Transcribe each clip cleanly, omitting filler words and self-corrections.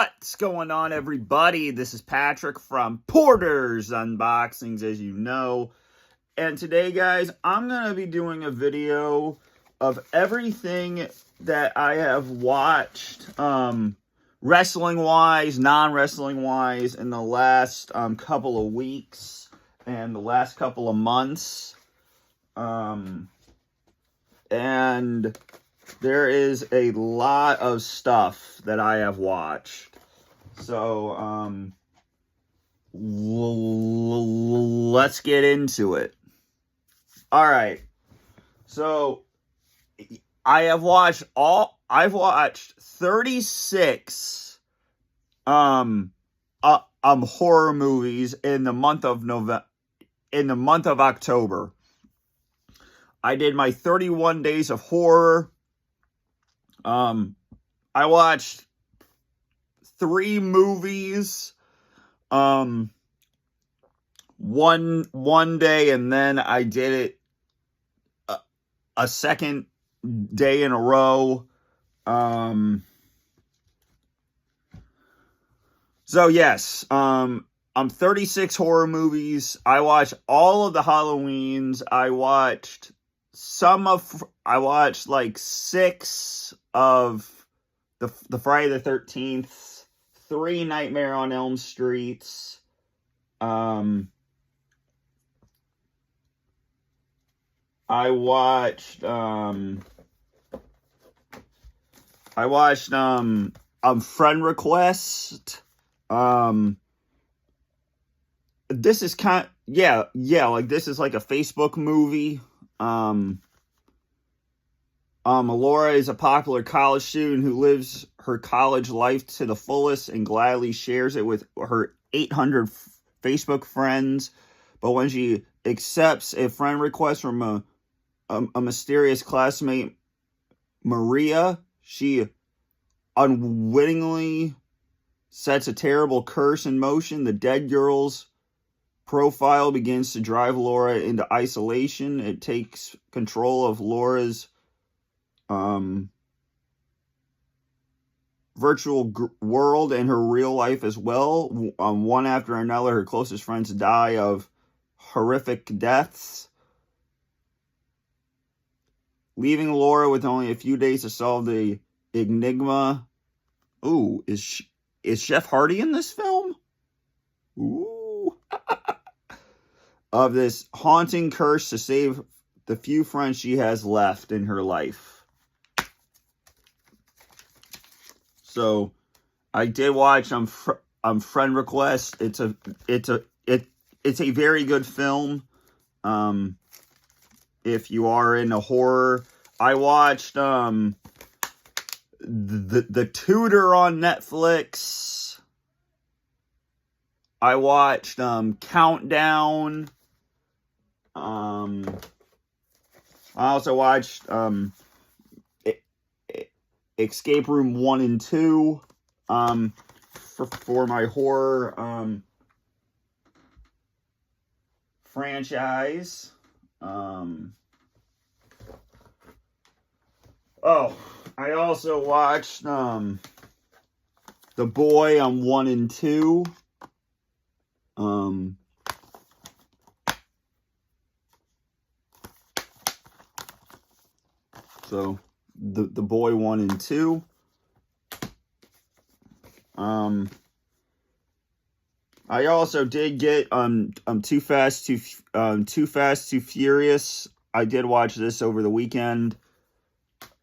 What's going on, everybody? This is Patrick from Porter's Unboxings, as you know. And today, guys, I'm going to be doing a video of everything that I have watched, wrestling-wise, non-wrestling-wise, in the last couple of weeks and the last couple of months. And there is a lot of stuff that I have watched. So, let's get into it. Alright. So, I've watched 36 horror movies in the month of October. I did my 31 days of horror. I watched 3 movies one day, and then I did it a second day in a row. So yes, I'm 36 horror movies. I watched all of the Halloweens. I watched like 6 of the Friday the 13th, 3 Nightmare on Elm Streets. I watched Friend Request. This is this is like a Facebook movie. Laura is a popular college student who lives her college life to the fullest and gladly shares it with her 800 Facebook friends. But when she accepts a friend request from a mysterious classmate, Maria, she unwittingly sets a terrible curse in motion. The dead girl's profile begins to drive Laura into isolation. It takes control of Laura's virtual world and her real life as well. One after another, her closest friends die of horrific deaths, leaving Laura with only a few days to solve the enigma. Ooh, is Jeff Hardy in this film? Ooh. Of this haunting curse to save the few friends she has left in her life. So, I did watch Friend Request. It's a very good film. If you are into horror, I watched the Tutor on Netflix. I watched Countdown. I also watched Escape Room 1 and 2 for my horror franchise. I also watched The Boy on 1 and 2. So the Boy 1 and 2. I also did get Too Fast, Too Furious. I did watch this over the weekend.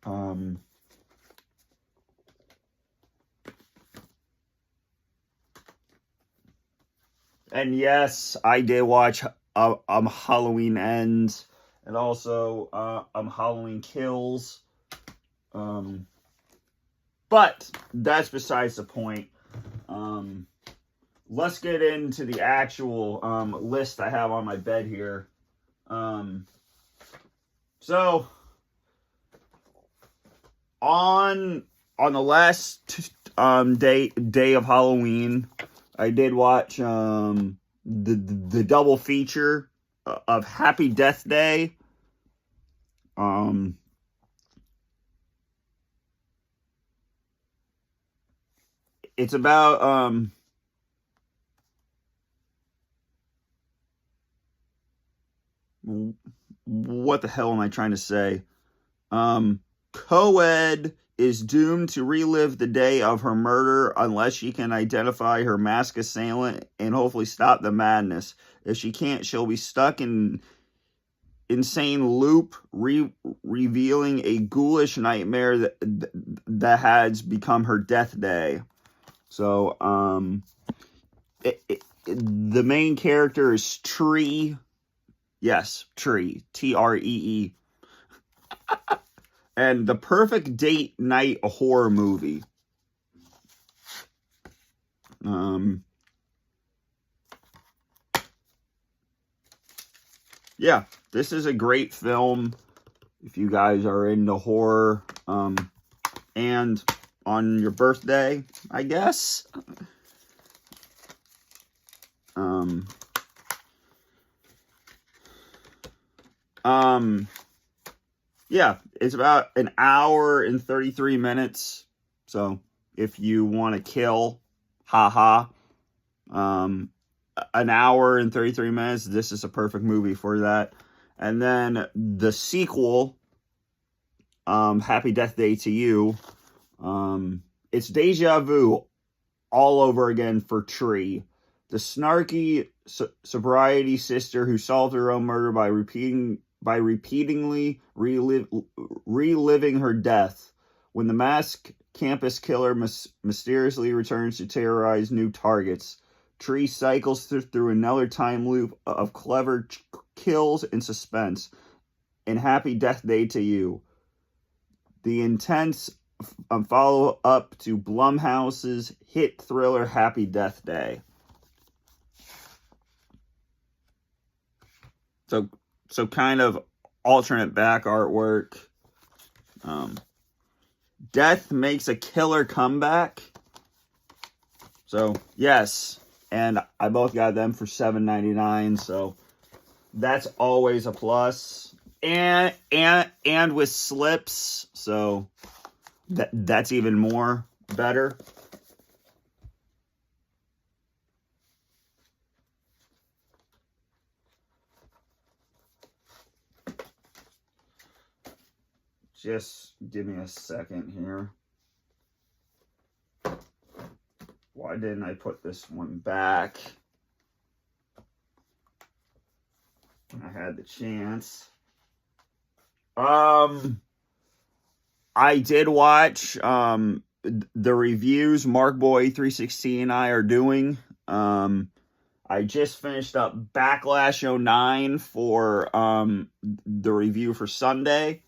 And yes, I did watch Halloween Ends, and also Halloween Kills. But that's besides the point. Let's get into the actual list I have on my bed here. So on the last day of Halloween, I did watch the double feature of Happy Death Day. it's about what the hell am I trying to say? Co-ed is doomed to relive the day of her murder unless she can identify her masked assailant and hopefully stop the madness. If she can't, she'll be stuck in insane loop, revealing a ghoulish nightmare that has become her death day. So, the main character is Tree. Yes, Tree. Tree. And the perfect date night horror movie. Yeah, this is a great film if you guys are into horror. And on your birthday, I guess. Yeah, it's about an hour and 33 minutes. So if you want to kill, haha, an hour and 33 minutes, this is a perfect movie for that. And then the sequel, Happy Death Day to You, it's deja vu all over again for Tree. The snarky sobriety sister who solved her own murder by repeatedly reliving her death. When the masked campus killer mysteriously returns to terrorize new targets, Tree cycles through another time loop of clever kills and suspense. And Happy Death Day to You, the intense follow-up to Blumhouse's hit thriller Happy Death Day. So kind of alternate back artwork. Death makes a killer comeback. So yes, and I both got them for $7.99. So that's always a plus. And with slips, so that's even more better. Just give me a second here. Why didn't I put this one back when I had the chance? I did watch the reviews Mark Boy 316 and I are doing. I just finished up Backlash 09 for the review for Sunday.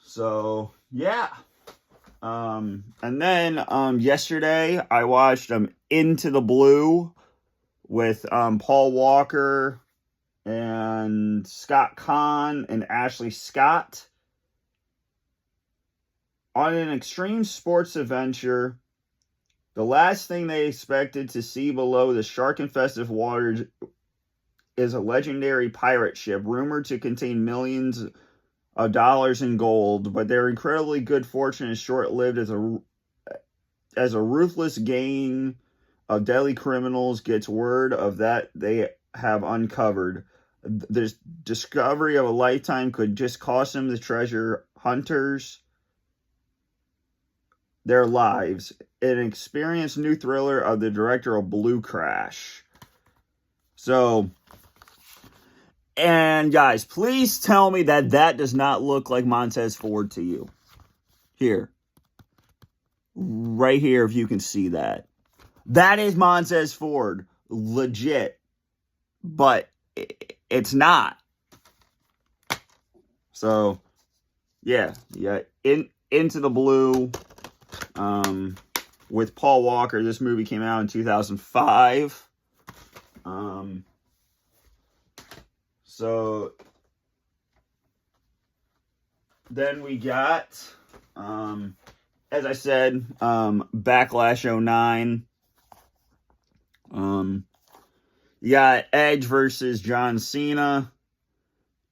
So, yeah. And then yesterday I watched Into the Blue with Paul Walker and Scott Kahn and Ashley Scott. On an extreme sports adventure, the last thing they expected to see below the shark-infested waters is a legendary pirate ship rumored to contain millions of dollars in gold, but their incredibly good fortune is short-lived as a ruthless gang of deadly criminals gets word of that they have uncovered. The discovery of a lifetime could just cost them, the treasure hunters, their lives. An experienced new thriller of the director of Blue Crash. So, and guys, please tell me that does not look like Montez Ford to you. Here. Right here, if you can see that. That is Montez Ford. Legit. But it's not. So, yeah. Into the Blue. With Paul Walker. This movie came out in 2005. So then we got, as I said, Backlash 09. You got Edge versus John Cena.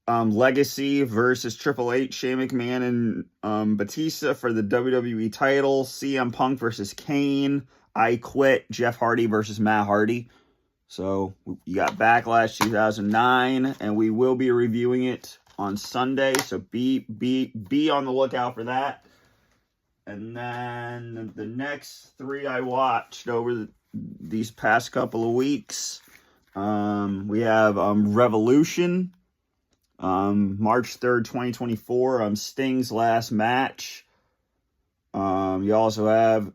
Legacy versus Triple H, Shane McMahon and Batista for the WWE title. CM Punk versus Kane. I Quit, Jeff Hardy versus Matt Hardy. So you got Backlash 2009, and we will be reviewing it on Sunday. So be on the lookout for that. And then the next three I watched over these past couple of weeks, we have Revolution, March 3rd, 2024, Sting's last match. You also have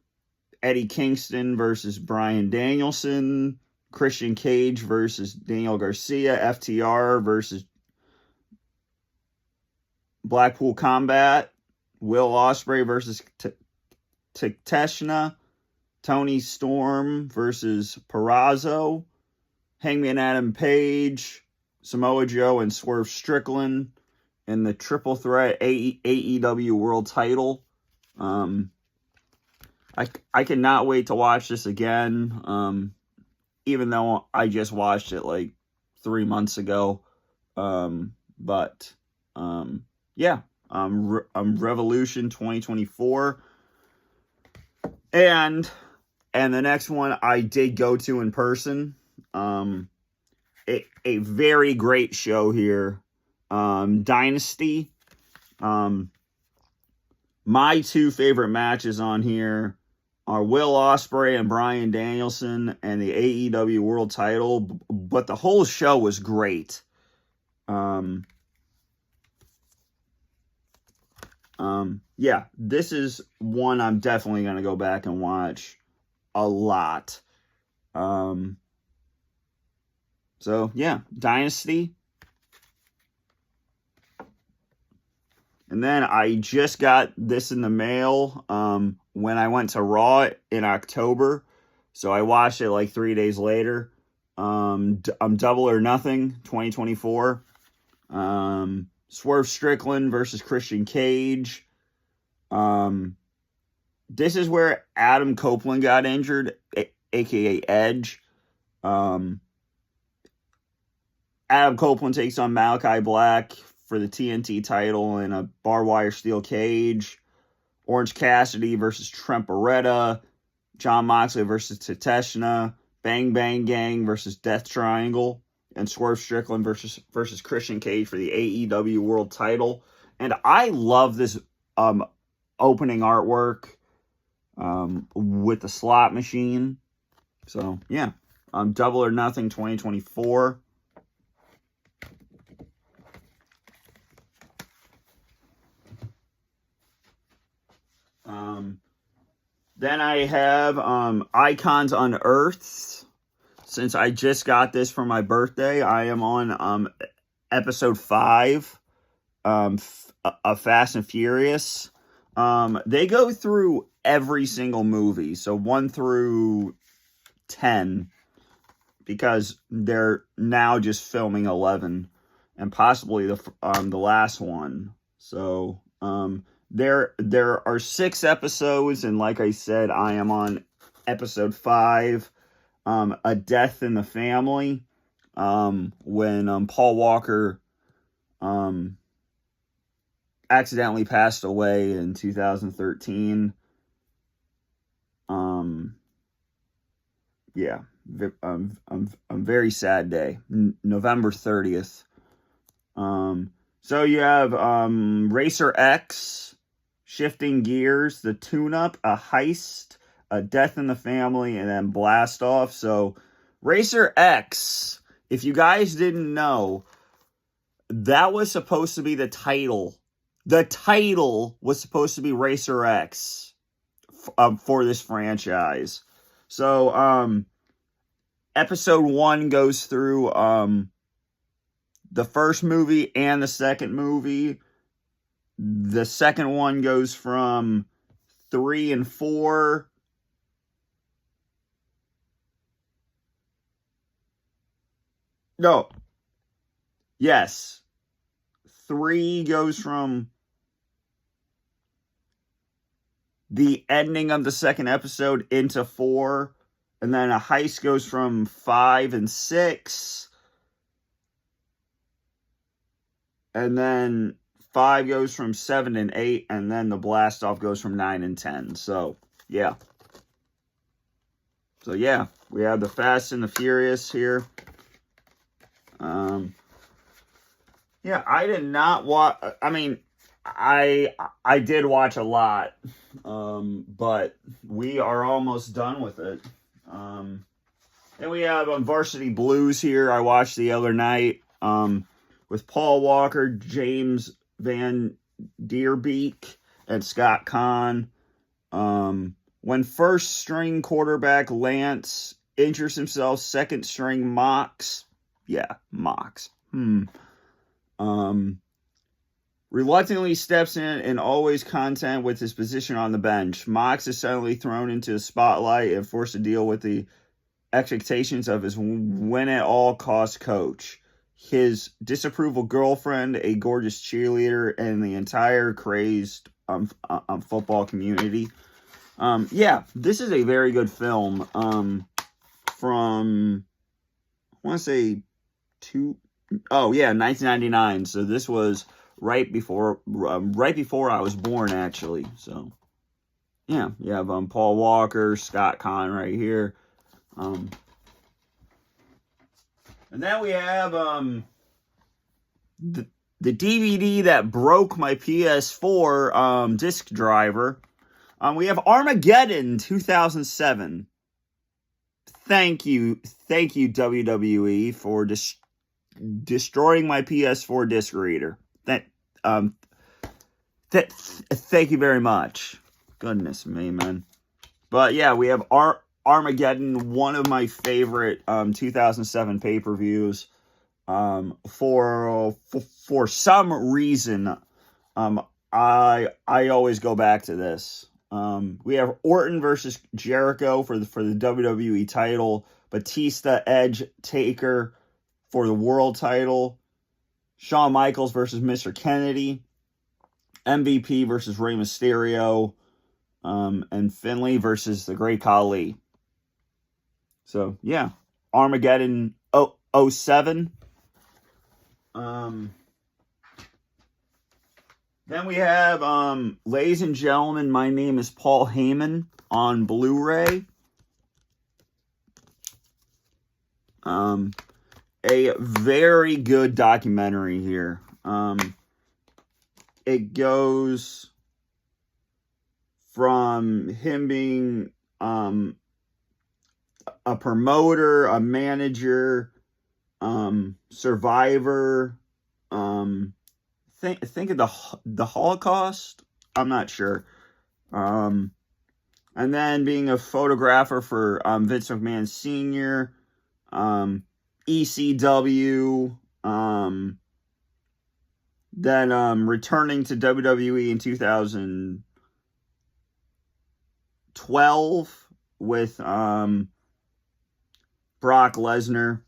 Eddie Kingston versus Bryan Danielson, Christian Cage versus Daniel Garcia, FTR versus Blackpool Combat, Will Ospreay versus Takeshita, Tony Storm versus Purrazzo, Hangman Adam Page, Samoa Joe, and Swerve Strickland in the triple threat AEW World Title. I cannot wait to watch this again. Even though I just watched it like 3 months ago. Yeah. Revolution 2024. And the next one I did go to in person. A very great show here. Dynasty. My two favorite matches on here are Will Ospreay and Bryan Danielson and the AEW World Title, but the whole show was great. Yeah, this is one I'm definitely going to go back and watch a lot. So, yeah, Dynasty. And then I just got this in the mail when I went to Raw in October. So I watched it like 3 days later. Double or Nothing 2024. Swerve Strickland versus Christian Cage. This is where Adam Copeland got injured, aka Edge. Adam Copeland takes on Malachi Black for the TNT title in a barbed wire steel cage. Orange Cassidy versus Trent Beretta. Jon Moxley versus Takeshita. Bang Bang Gang versus Death Triangle. And Swerve Strickland versus Christian Cage for the AEW World Title. And I love this opening artwork with the slot machine. So, yeah. Double or Nothing 2024. Then I have Icons Unearthed. Since I just got this for my birthday, I am on episode 5 of Fast and Furious. They go through every single movie, so 1 through 10, because they're now just filming 11 and possibly the last one. So there are 6 episodes, and like I said, I am on episode 5. A Death in the Family, when Paul Walker accidentally passed away in 2013. Yeah, very sad day. November 30th. So you have Racer X, Shifting Gears, The Tune-Up, A Heist, A Death in the Family, and then Blast Off. So Racer X, if you guys didn't know, that was supposed to be the title. The title was supposed to be Racer X for this franchise. So episode 1 goes through the first movie and the second movie. The second one goes from 3 and 4. No. Yes. 3 goes from the ending of the second episode into 4. And then A Heist goes from 5 and 6. And then 5 goes from 7 and 8. And then the blast off goes from 9 and 10. So, yeah. So, yeah. We have the Fast and the Furious here. Yeah, I did not watch. I mean, I did watch a lot, but we are almost done with it. And we have Varsity Blues here. I watched the other night with Paul Walker, James Van Deerbeek, and Scott Kahn. When first string quarterback Lance injures himself, second string Mox. Yeah, Mox. Reluctantly steps in and always content with his position on the bench. Mox is suddenly thrown into the spotlight and forced to deal with the expectations of his win-at-all-cost coach, his disapproval girlfriend, a gorgeous cheerleader, and the entire crazed football community. Yeah, this is a very good film. From, I want to say 1999. So this was right before I was born, actually. So, yeah, you have Paul Walker, Scott Kahn right here. And then we have the DVD that broke my PS4 disc driver. We have Armageddon 2007. Thank you WWE for destroying my PS4 disc reader. Thank you very much. Goodness me, man. But yeah, we have Armageddon, one of my favorite 2007 pay-per-views. For some reason, I always go back to this. We have Orton versus Jericho for the WWE title, Batista, Edge, Taker for the world title, Shawn Michaels versus Mr. Kennedy, MVP versus Rey Mysterio, and Finlay versus the Great Khali. So, yeah, Armageddon 07. Then we have, Ladies and Gentlemen, My Name is Paul Heyman on Blu-ray. A very good documentary here. It goes from him being a promoter, a manager, survivor, think of the Holocaust. I'm not sure. And then being a photographer for Vince McMahon Sr., ECW, then returning to WWE in 2012 with Brock Lesnar,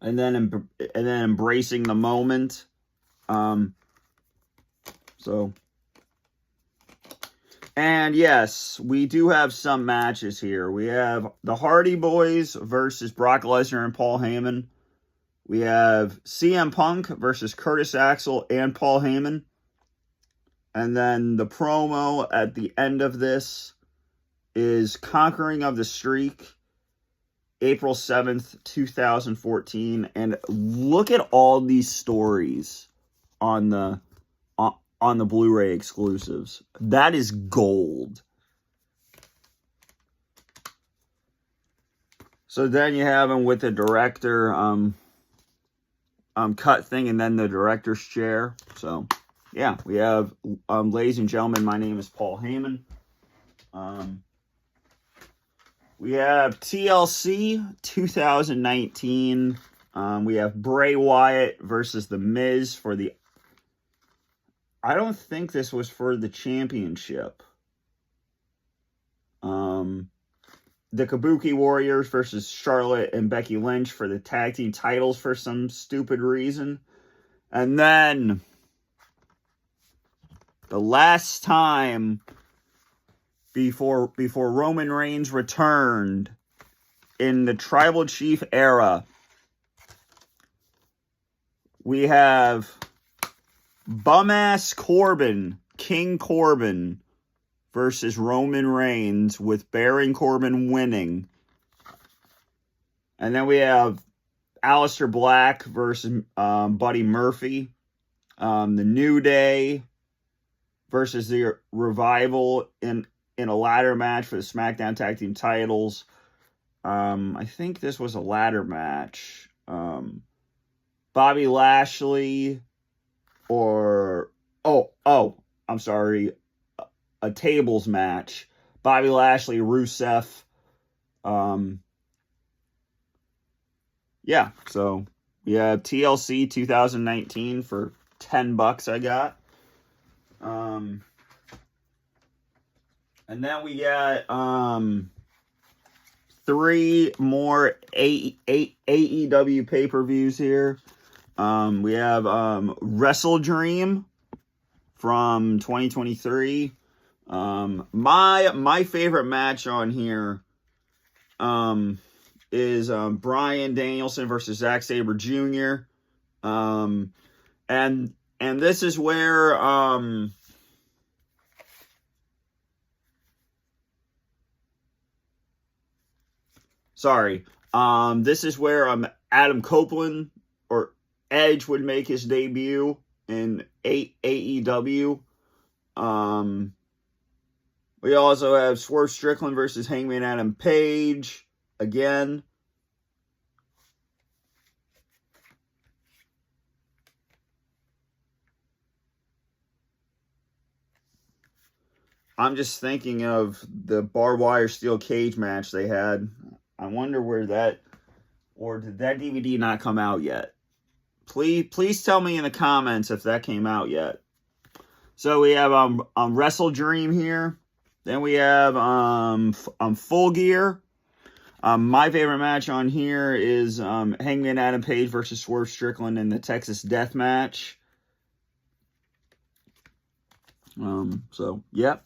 and then embracing the moment. And yes, we do have some matches here. We have the Hardy Boys versus Brock Lesnar and Paul Heyman. We have CM Punk versus Curtis Axel and Paul Heyman. And then the promo at the end of this is Conquering of the Streak, April 7th, 2014. And look at all these stories on the Blu-ray exclusives. That is gold. So then you have him with the director cut thing, and then the director's chair. So yeah, we have Ladies and Gentlemen, My Name is Paul Heyman. We have TLC 2019. We have Bray Wyatt versus The Miz for the... I don't think this was for the championship. The Kabuki Warriors versus Charlotte and Becky Lynch for the tag team titles for some stupid reason. And then the last time before Roman Reigns returned in the Tribal Chief era, we have Bum-ass Corbin, King Corbin versus Roman Reigns, with Baron Corbin winning. And then we have Aleister Black versus Buddy Murphy. The New Day versus the Revival in a ladder match for the SmackDown Tag Team titles. I think this was a ladder match. Bobby Lashley I'm sorry, a tables match. Bobby Lashley, Rusev. Yeah, so we have TLC 2019 for $10 I got. And then we got 3 more AEW pay-per-views here. We have Wrestle Dream from 2023. My favorite match on here is Bryan Danielson versus Zack Sabre Jr. And this is where this is where Adam Copeland or Edge would make his debut in AEW. We also have Swerve Strickland versus Hangman Adam Page again. I'm just thinking of the barbed wire steel cage match they had. I wonder where that, or did that DVD not come out yet? Please tell me in the comments if that came out yet. So we have Wrestle Dream here. Then we have Full Gear. My favorite match on here is Hangman Adam Page versus Swerve Strickland in the Texas Death Match. So yep,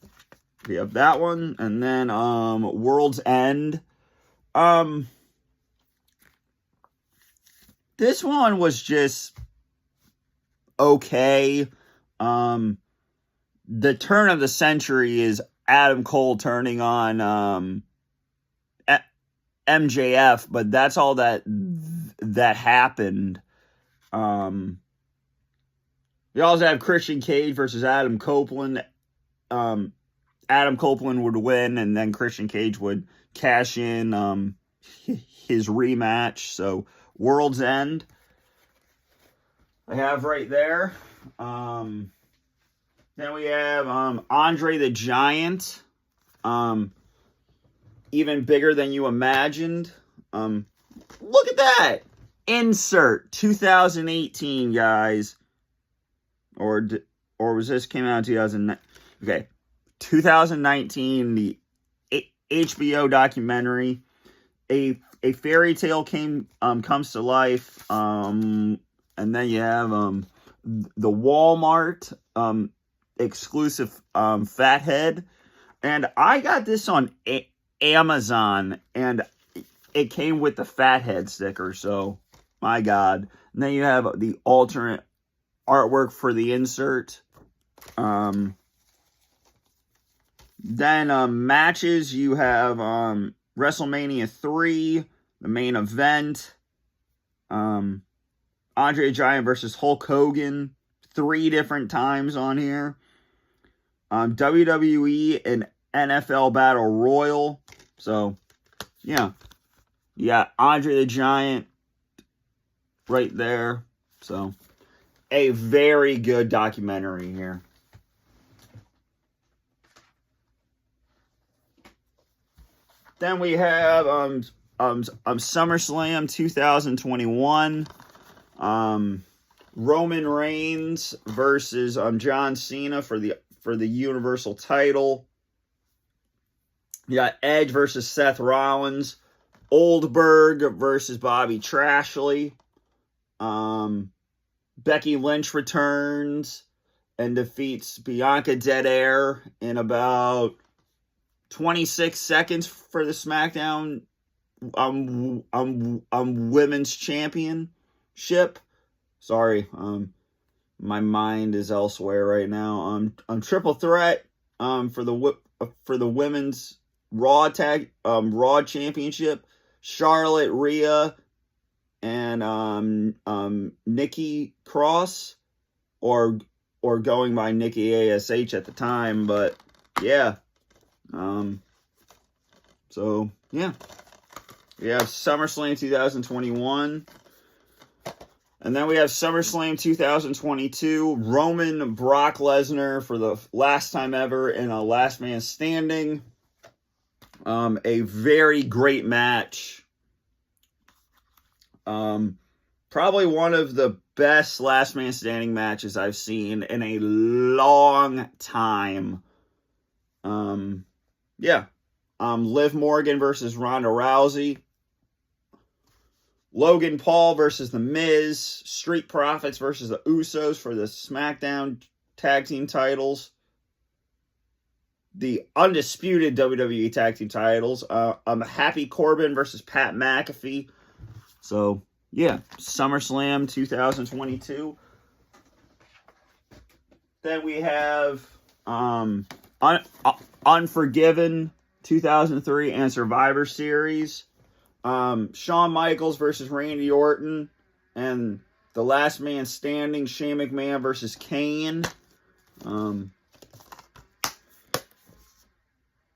we have that one, and then World's End. This one was just okay. The turn of the century is Adam Cole turning on MJF, but that's all that happened. We also have Christian Cage versus Adam Copeland. Adam Copeland would win, and then Christian Cage would cash in his rematch. So World's End I have right there. Then we have Andre the Giant. Even bigger than you imagined. Look at that. Insert 2018, guys. Or was this came out in 2009? Okay. 2019, the HBO documentary. A fairy tale comes to life. And then you have the Walmart exclusive Fathead. And I got this on Amazon, and it came with the Fathead sticker, so my God. And then you have the alternate artwork for the insert. Then matches, you have WrestleMania 3, the main event. Andre the Giant versus Hulk Hogan, 3 different times on here. WWE and NFL Battle Royal. So, yeah. You got Andre the Giant right there. So, a very good documentary here. Then we have SummerSlam 2021. Roman Reigns versus John Cena for the Universal title. You got Edge versus Seth Rollins. Oldberg versus Bobby Trashley. Becky Lynch returns and defeats Bianca Belair in about 26 seconds for the SmackDown Women's Championship. Sorry, my mind is elsewhere right now. Triple threat for the women's Raw Championship. Charlotte, Rhea, and Nikki Cross, or going by Nikki ASH at the time, but yeah. So yeah, we have SummerSlam 2021, and then we have SummerSlam 2022. Roman Brock Lesnar for the last time ever in a Last Man Standing. A very great match. Probably one of the best Last Man Standing matches I've seen in a long time. Yeah. Liv Morgan versus Ronda Rousey. Logan Paul versus The Miz. Street Profits versus the Usos for the SmackDown Tag Team titles. The undisputed WWE Tag Team titles. Happy Corbin versus Pat McAfee. So, yeah, SummerSlam 2022. Then we have Unforgiven 2003 and Survivor Series. Shawn Michaels versus Randy Orton. And the Last Man Standing, Shane McMahon versus Kane.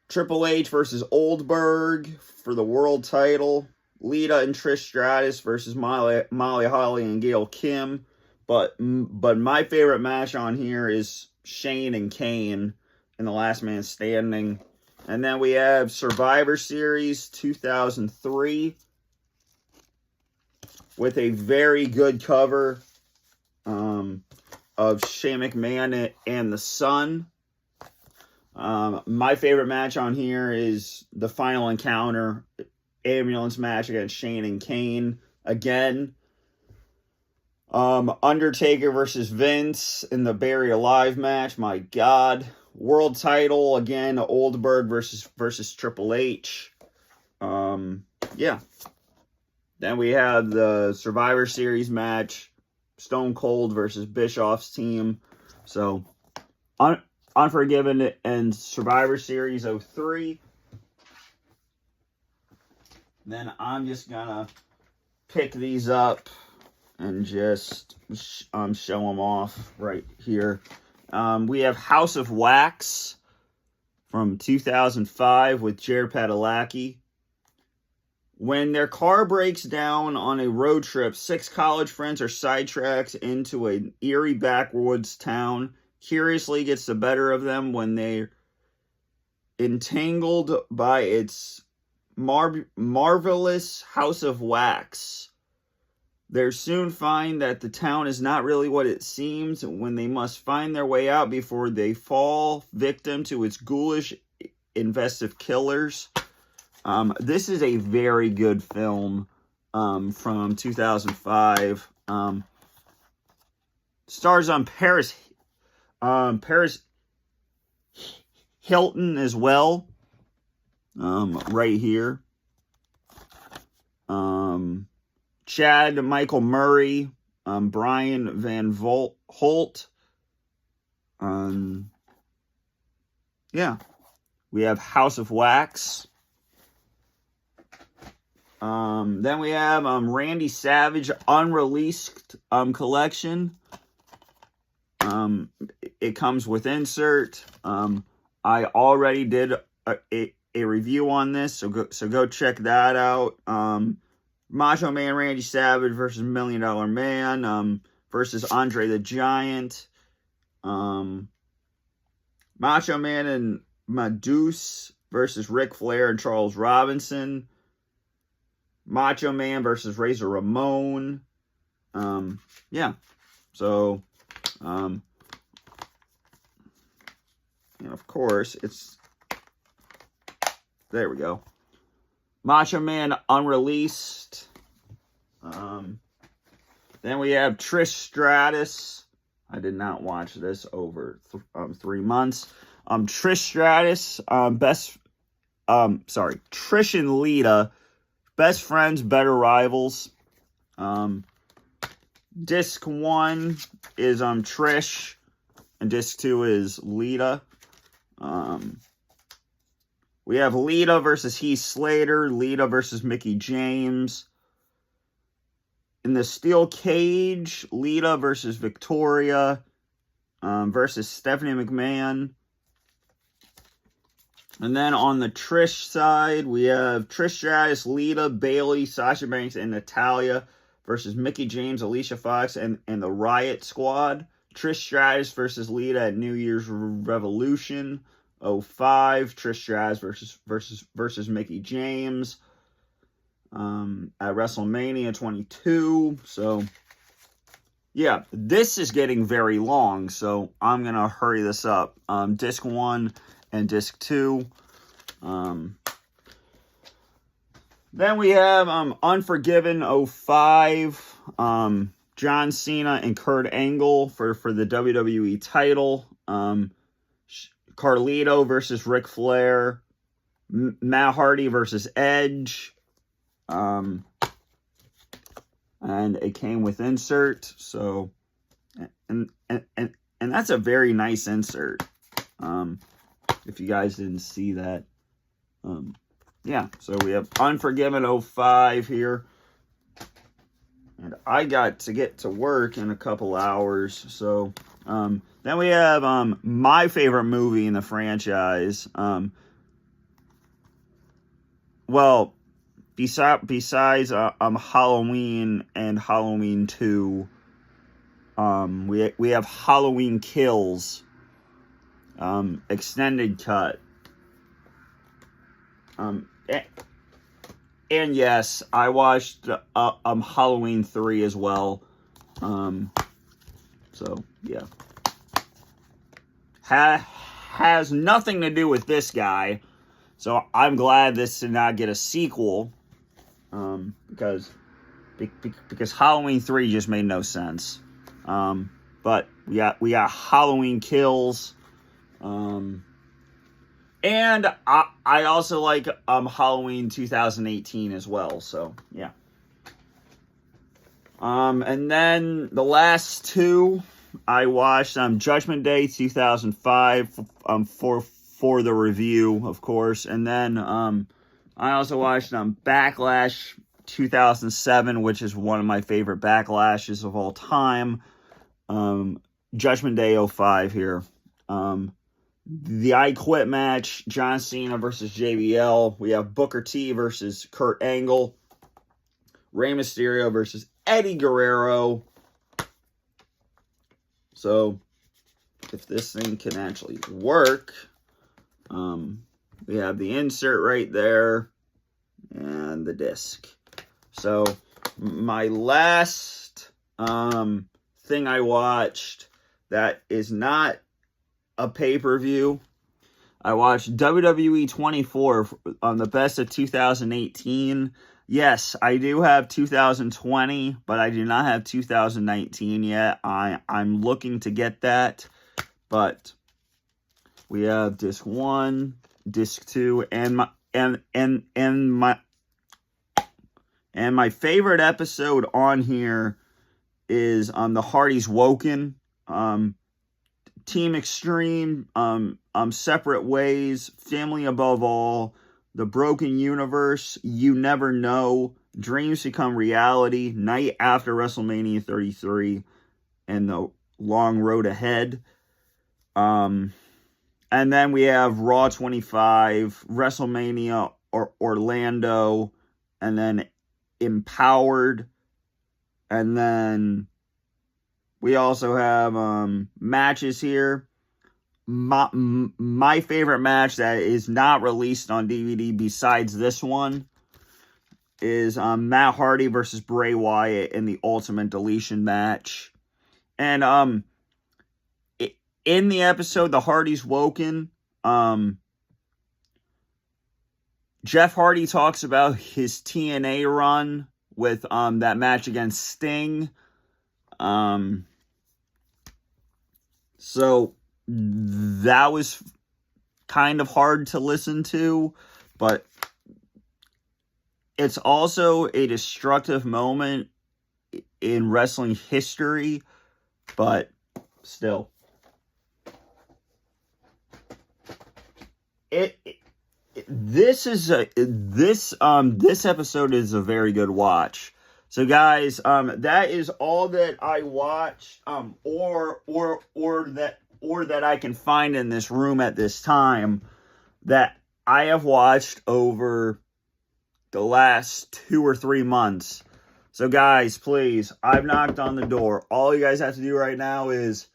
Triple H versus Goldberg for the world title. Lita and Trish Stratus versus Molly Holly and Gail Kim. But my favorite match on here is Shane and Kane in the Last Man Standing. And then we have Survivor Series 2003 with a very good cover of Shane McMahon and the Sun. My favorite match on here is the Final Encounter ambulance match against Shane and Kane again. Undertaker versus Vince in the Buried Alive match. My God. World title again. Goldberg versus Triple H. Yeah. Then we have the Survivor Series match. Stone Cold versus Bischoff's team. So, Unforgiven and Survivor Series 03. Then I'm just gonna pick these up and just show them off right here. We have House of Wax from 2005 with Jared Padalecki. When their car breaks down on a road trip, 6 college friends are sidetracked into an eerie backwoods town. Curiously gets the better of them when they're entangled by its marvelous House of Wax. They soon find that the town is not really what it seems when they must find their way out before they fall victim to its ghoulish, investive killers. This is a very good film from 2005. Stars on Paris Hilton as well. Right here. Chad Michael Murray, Brian Van Holt. Yeah. We have House of Wax. Then we have Randy Savage Unreleased Collection. It comes with insert. I already did a review on this, so go check that out. Macho Man Randy Savage versus $1 Million Man, versus Andre the Giant. Macho Man and Maduce versus Ric Flair and Charles Robinson. Macho Man versus Razor Ramon. Yeah. So, and of course, there we go. Macho Man Unreleased. Then we have Trish Stratus. I did not watch this over 3 months. Trish Stratus, Trish and Lita, best friends, better rivals. Disc 1 is Trish, and disc 2 is Lita. We have Lita versus Heath Slater, Lita versus Mickie James. In the steel cage, Lita versus Victoria versus Stephanie McMahon. And then on the Trish side, we have Trish Stratus, Lita, Bayley, Sasha Banks, and Natalya versus Mickie James, Alicia Fox, and the Riot Squad. Trish Stratus versus Lita at New Year's Revolution 05. Trish Stratus versus Mickie James at WrestleMania 22. So, yeah, this is getting very long, so I'm going to hurry this up. Disc 1 and Disc 2. Then we have Unforgiven 05. John Cena and Kurt Angle for the WWE title. Carlito versus Ric Flair. Matt Hardy versus Edge. And it came with insert. So, and that's a very nice insert. If you guys didn't see that. Yeah, so we have Unforgiven 05 here. And I got to get to work in a couple hours. So, then we have my favorite movie in the franchise. Well, besides Halloween and Halloween 2, we have Halloween Kills, extended cut. And yes, I watched Halloween 3 as well. So yeah, has nothing to do with this guy. So I'm glad this did not get a sequel. Because Halloween 3 just made no sense. But we got Halloween Kills. And I also like Halloween 2018 as well. So yeah. And then the last two I watched Judgment Day 2005 for the review, of course. And then I also watched Backlash 2007, which is one of my favorite backlashes of all time. Judgment Day 05 here. The I Quit match, John Cena versus JBL. We have Booker T versus Kurt Angle. Rey Mysterio versus Eddie Guerrero. So, if this thing can actually work, we have the insert right there and the disc. So, my last thing I watched that is not a pay-per-view, I watched WWE 24 on the best of 2018. Yes, I do have 2020, but I do not have 2019 yet. I'm looking to get that, but we have disc 1, disc 2, and my favorite episode on here is the Hardys Woken. Team Extreme, Separate Ways, Family Above All, The Broken Universe, You Never Know, Dreams Become Reality, Night After WrestleMania 33, and The Long Road Ahead. And then we have Raw 25, WrestleMania Orlando, and then Empowered, and then we also have matches here. My favorite match that is not released on DVD besides this one is Matt Hardy versus Bray Wyatt in the Ultimate Deletion match. And in the episode, The Hardys Woken, Jeff Hardy talks about his TNA run with that match against Sting. So that was kind of hard to listen to, but it's also a destructive moment in wrestling history, but still. This episode is a very good watch. So guys, that is all that I watched, or that I can find in this room at this time that I have watched over the last 2 or 3 months. So guys, please, I've knocked on the door. All you guys have to do right now is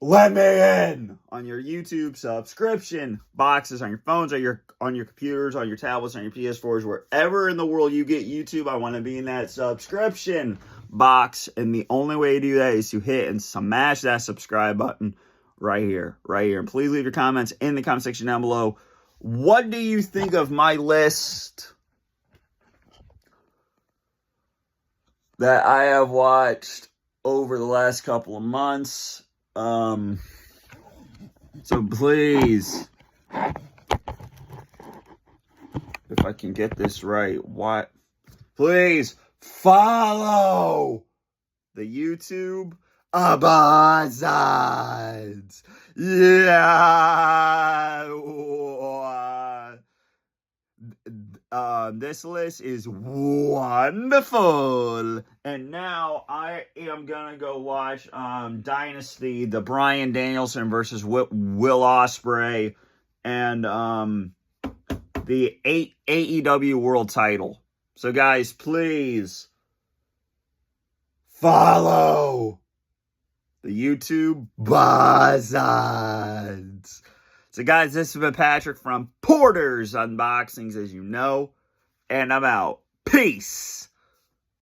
let me in on your YouTube subscription boxes, on your phones, on your computers, on your tablets, on your PS4s, wherever in the world you get YouTube. I want to be in that subscription box, and the only way to do that is to hit and smash that subscribe button right here. And please leave your comments in the comment section down below. What do you think of my list that I have watched over the last couple of months? So please, if I can get this right, please follow the YouTube Abazads. Yeah. This list is wonderful. And now I am going to go watch Dynasty, the Bryan Danielson versus Will Ospreay, and the AEW World Title. So guys, please follow the YouTube Buzzards. So guys, this has been Patrick from Porter's Unboxings, as you know, and I'm out. Peace.